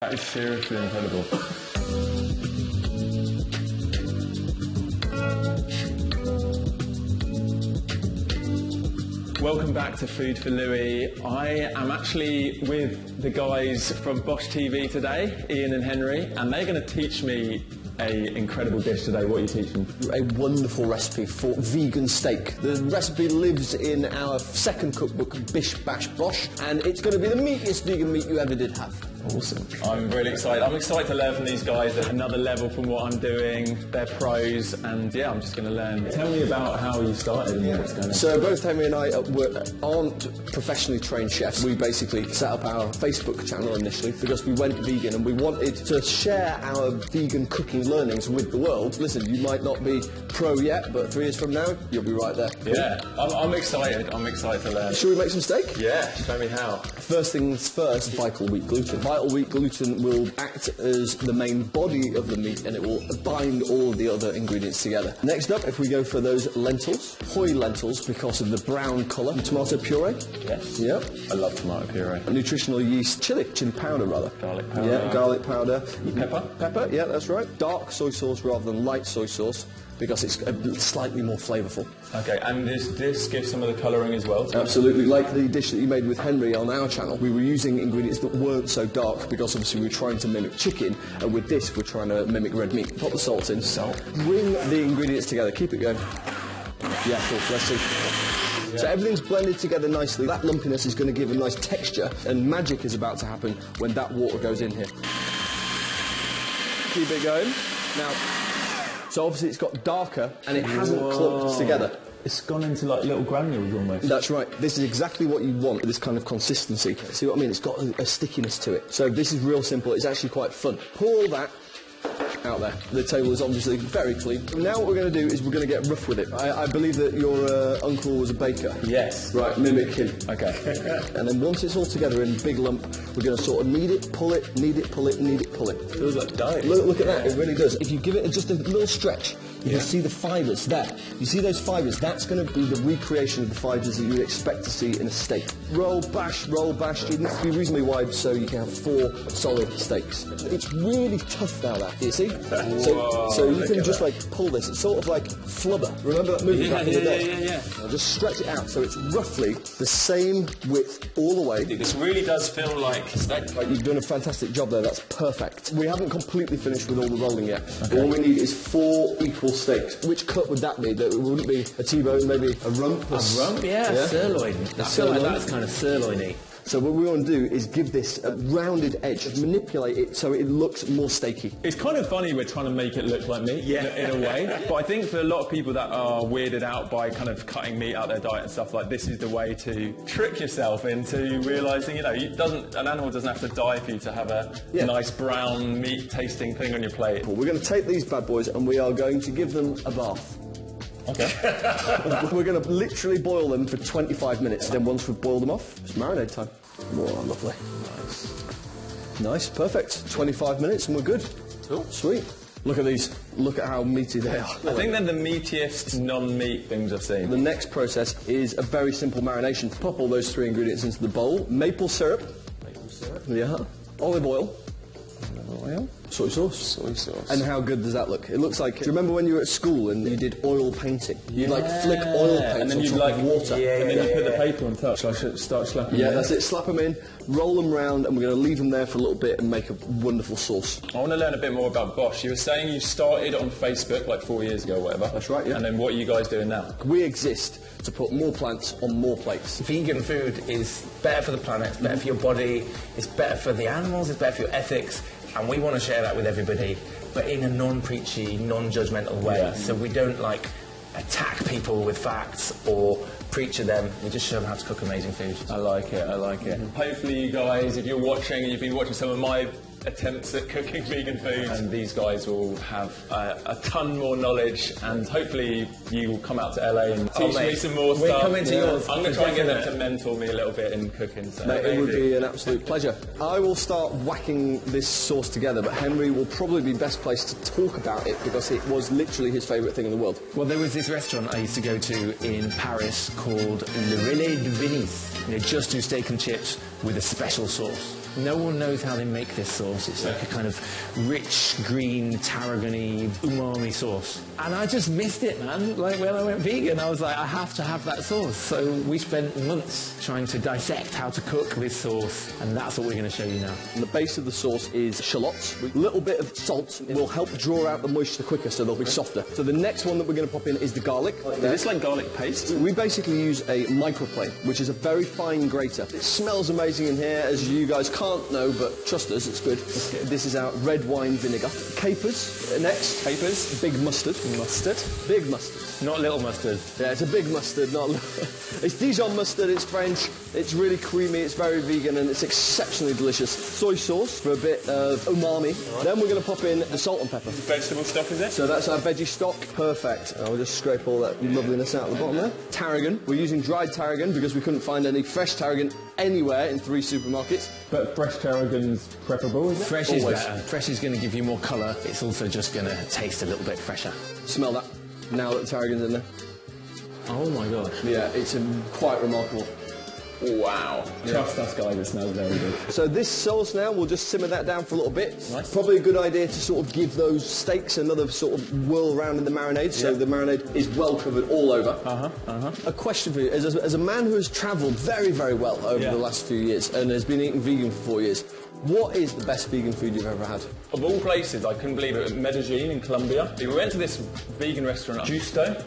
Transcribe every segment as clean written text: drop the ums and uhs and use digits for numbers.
That is seriously incredible. Welcome back to Food for Louis. I am actually with the guys from Bosch TV today, Ian and Henry, and they're going to teach me an incredible dish today. What are you teaching? A wonderful recipe for vegan steak. The recipe lives in our second cookbook, Bish Bash Bosh, and it's going to be the meatiest vegan meat you ever did have. Awesome. I'm really excited. I'm excited to learn from these guys at another level from what I'm doing. They're pros, and yeah, I'm just going to learn. Tell me about how you started and what's going on. So both Henry and I aren't professionally trained chefs. We basically set up our Facebook channel initially because we went vegan and we wanted to share our vegan cooking learnings with the world. Listen, you might not be pro yet, but 3 years from now, you'll be right there. Yeah, I'm excited. I'm excited to learn. Shall we make some steak? Yeah, show me how. First things first, vital wheat gluten. Vital wheat gluten will act as the main body of the meat and it will bind all of the other ingredients together. Next up, if we go for those lentils, Hoi lentils because of the brown colour. Tomato puree. Yes. Yep. I love tomato puree. Nutritional yeast, chili powder rather. Garlic powder. Yeah, garlic powder. Pepper. Pepper, yeah, that's right. Dark soy sauce rather than light soy sauce because it's slightly more flavourful. Okay, and does this give some of the colouring as well? Absolutely, like the dish that you made with Henry on our channel, we were using ingredients that weren't so dark because obviously we were trying to mimic chicken, and with this we're trying to mimic red meat. Pop the salt in. Salt. Bring the ingredients together, keep it going. Yeah, cool, let's see. Yeah. So everything's blended together nicely. That lumpiness is going to give a nice texture, and magic is about to happen when that water goes in here. Keep it going. Now, so obviously it's got darker and it hasn't clumped together. It's gone into like little granules almost. That's right. This is exactly what you want, this kind of consistency. See what I mean? It's got a stickiness to it. So this is real simple. It's actually quite fun. Pour all that out there. The table is obviously very clean. Now what we're going to do is we're going to get rough with it. I believe that your uncle was a baker. Yes. Right, mimic him. Okay. And then once it's all together in a big lump, we're going to sort of knead it, pull it, knead it, pull it, knead it, pull it. Feels like dying. Look at that, it really does. If you give it just a little stretch, you can see the fibres there. You see those fibres? That's going to be the recreation of the fibres that you would expect to see in a steak. Roll, bash, roll, bash. It needs to be reasonably wide so you can have 4 solid steaks. It's really tough now, that. You see? So you can just like pull this. It's sort of like flubber. Remember that movie back in the day? Yeah. Now just stretch it out so it's roughly the same width all the way. This really does feel like a steak. Right, you've done a fantastic job there. That's perfect. We haven't completely finished with all the rolling yet. Okay. All we need is 4 equal steaks. Which cut would that be? That wouldn't be a T-bone, maybe a rump? A rump? Yeah, sirloin. I feel like that's kind of sirloiny. So what we want to do is give this a rounded edge, manipulate it so it looks more steaky. It's kind of funny we're trying to make it look like meat in a way, but I think for a lot of people that are weirded out by kind of cutting meat out their diet and stuff, like this is the way to trick yourself into realising, an animal doesn't have to die for you to have a nice brown meat tasting thing on your plate. We're going to take these bad boys and we are going to give them a bath. Okay. We're going to literally boil them for 25 minutes. Then once we've boiled them off, it's marinade time. Oh, lovely. Nice, perfect. 25 minutes and we're good. Cool. Sweet. Look at these. Look at how meaty they are. I think they're the meatiest non-meat things I've seen. The next process is a very simple marination. Pop all those 3 ingredients into the bowl. Maple syrup. Maple syrup. Yeah. Olive oil. Oil. Soy sauce. Soy sauce. And how good does that look? It looks like... Do you remember when you were at school and you did oil painting? You'd like flick oil paint and then on you'd top like of water. and then you put the paper on top. So I should start slapping them in? That's it. Slap them in, roll them round, and we're going to leave them there for a little bit and make a wonderful sauce. I want to learn a bit more about Bosch. You were saying you started on Facebook like 4 years ago or whatever. That's right, yeah. And then what are you guys doing now? We exist to put more plants on more plates. Vegan food is better for the planet, it's better for your body, it's better for the animals, it's better for your ethics, and we want to share that with everybody, but in a non-preachy, non-judgmental way. Yeah. So we don't like attack people with facts or preach to them. We just show them how to cook amazing food. I like it. Hopefully you guys, if you're watching and you've been watching some of my attempts at cooking vegan food, and these guys will have a ton more knowledge, and hopefully you will come out to LA and teach me some more stuff. We're coming to yours. I'm going to try and get them to mentor me a little bit in cooking. So Mate, it would be an absolute pleasure. I will start whacking this sauce together, but Henry will probably be best placed to talk about it because it was literally his favourite thing in the world. Well, there was this restaurant I used to go to in Paris called Le Relais de Venise. They just do steak and chips with a special sauce. No one knows how they make this sauce. It's like a kind of rich, green, tarragon-y, umami sauce. And I just missed it, man. Like, when I went vegan, I was like, I have to have that sauce. So we spent months trying to dissect how to cook this sauce, and that's what we're going to show you now. And the base of the sauce is shallots. A little bit of salt will help draw out the moisture quicker, so they'll be softer. So the next one that we're going to pop in is the garlic. Is this like garlic paste? We basically use a microplane, which is a very fine grater. It smells amazing in here, as you guys can't know, but trust us, it's good. This is our red wine vinegar. Capers, next. Capers. Big mustard. Mustard. Big mustard. Not little mustard. Yeah, it's a big mustard, not it's Dijon mustard, it's French, it's really creamy, it's very vegan, and it's exceptionally delicious. Soy sauce for a bit of umami. Right. Then we're going to pop in the salt and pepper. Vegetable stock, is it? So that's our veggie stock. Perfect. I'll just scrape all that loveliness out of the bottom there. Tarragon. We're using dried tarragon because we couldn't find any fresh tarragon anywhere in 3 supermarkets. But fresh tarragon's preferable, isn't it? Fresh is better. Fresh is going to give you more colour. It's also just going to taste a little bit fresher. Smell that. Now that the tarragon's in there. Oh my god. Yeah, it's quite remarkable. Wow. Trust us, guys, it smells very good. So this sauce now, we'll just simmer that down for a little bit. Nice. Probably a good idea to sort of give those steaks another sort of whirl around in the marinade, so the marinade is well covered all over. A question for you, as a man who has travelled very, very well over the last few years and has been eating vegan for 4 years, what is the best vegan food you've ever had? Of all places, I couldn't believe it, Medellin in Colombia. We went to this vegan restaurant, Justo,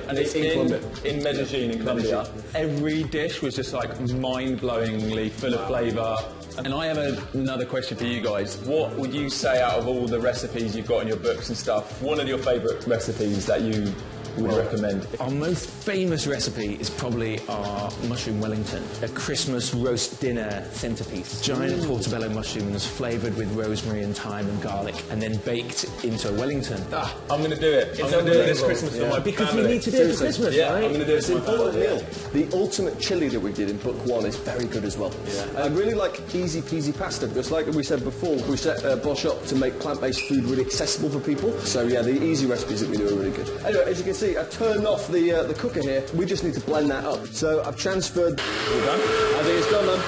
and it's in Medellin in Colombia. Every dish was just like mind-blowingly full of flavour. And I have another question for you guys. What would you say out of all the recipes you've got in your books and stuff, one of your favourite recipes that you would recommend? Our most famous recipe is probably our mushroom Wellington, a Christmas roast dinner centrepiece. Giant portobello mushrooms flavoured with rosemary and thyme and garlic, and then baked into a Wellington. I'm going to do it. I'm going to do it this Christmas for my Because family. we need to do it for Christmas, Yeah, right? I'm going to do it for my family. meal. The ultimate chili that we did in book 1 is very good as well. I really like easy peasy pasta, because like we said before, we set Bosch up to make plant-based food really accessible for people. So yeah, the easy recipes that we do are really good. Anyway, as you can see, I've turned off the cooker here. We just need to blend that up. So I've transferred. All done? I think it's done, man.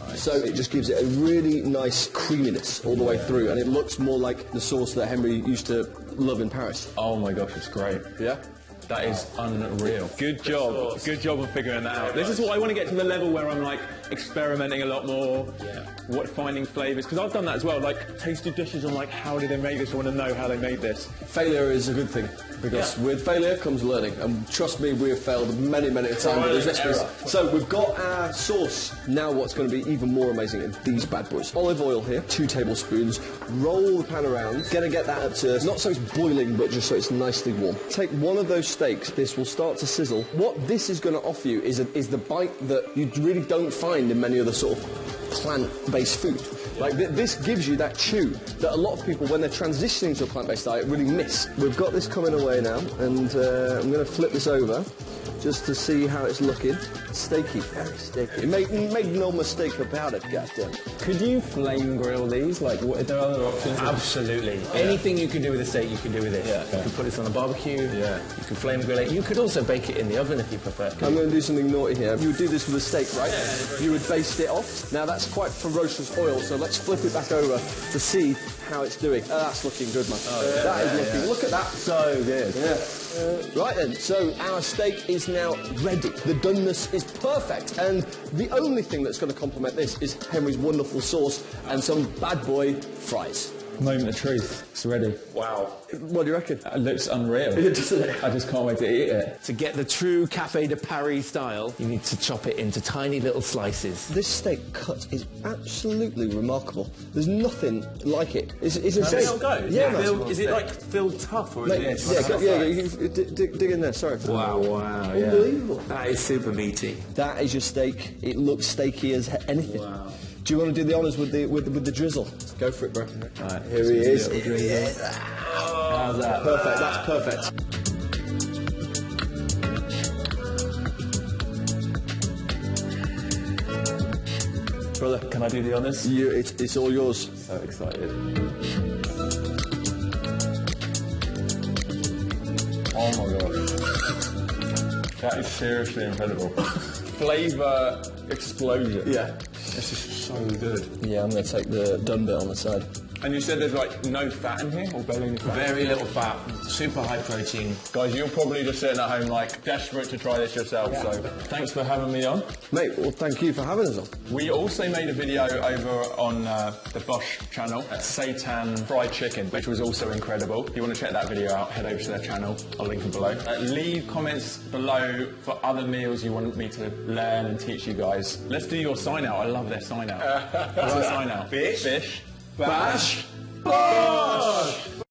Nice. So it just gives it a really nice creaminess all the way through, and it looks more like the sauce that Henry used to love in Paris. Oh my gosh, it's great. Yeah? That is unreal. Good job. Good job of figuring that out. This is what I want to get to, the level where I'm like experimenting a lot more, finding flavours, because I've done that as well, like tasted dishes. I'm like, how did they make this? I want to know how they made this. Failure is a good thing, because with failure comes learning, and trust me, we have failed many, many times with these recipes. So we've got our sauce. Now what's going to be even more amazing are these bad boys. Olive oil here, 2 tablespoons. Roll the pan around. Gonna get that up to, not so it's boiling, but just so it's nicely warm. Take one of those steaks. This will start to sizzle. What this is going to offer you is the bite that you really don't find in many other sort of plant-based food. Like this gives you that chew that a lot of people, when they're transitioning to a plant-based diet, really miss. We've got this coming away now, and I'm going to flip this over just to see how it's looking. Steaky, very steaky. Make no mistake about it, goddamn. Could you flame grill these? Like, are there other options? Absolutely. Anything you can do with a steak, you can do with it. You can put this on a barbecue. You can flame grill it. You could also bake it in the oven if you prefer. I'm going to do something naughty here. You would do this with a steak, right? You would baste it off. Now that's quite ferocious oil, so let's flip it back over to see how it's doing. That's looking good, man. That is looking. Look at that. So good. Right then, so our steak is now ready. The doneness is perfect, and the only thing that's going to complement this is Henry's wonderful sauce and some bad boy fries. Moment of truth. It's ready. Wow. What do you reckon? It looks unreal. Doesn't it? I just can't wait to eat it. To get the true Café de Paris style, you need to chop it into tiny little slices. This steak cut is absolutely remarkable. There's nothing like it. It's insane. Yeah, man. is it like filled tough or is it? Dig in there. Sorry. Wow, Unbelievable. That is super meaty. That is your steak. It looks steaky as anything. Wow. Do you want to do the honours with the drizzle? Go for it, bro. All right, here he is. How's that? Perfect. That's perfect. Brother, can I do the honours? It's all yours. So excited. Oh my god. That is seriously incredible. Flavour explosion. Yeah. This is so good. Yeah, I'm going to take the done bit on the side. And you said there's like no fat in here, or barely any fat? Very little fat, super high protein. Guys, you're probably just sitting at home like desperate to try this yourself, so thanks for having me on. Mate, well, thank you for having us on. We also made a video over on the Bosch channel, Seitan fried chicken, which was also incredible. If you want to check that video out, head over to their channel. I'll link it below. Leave comments below for other meals you want me to learn and teach you guys. Let's do your sign out. I love their sign out. What's the sign out? Fish. Fish. Bash. Bosh!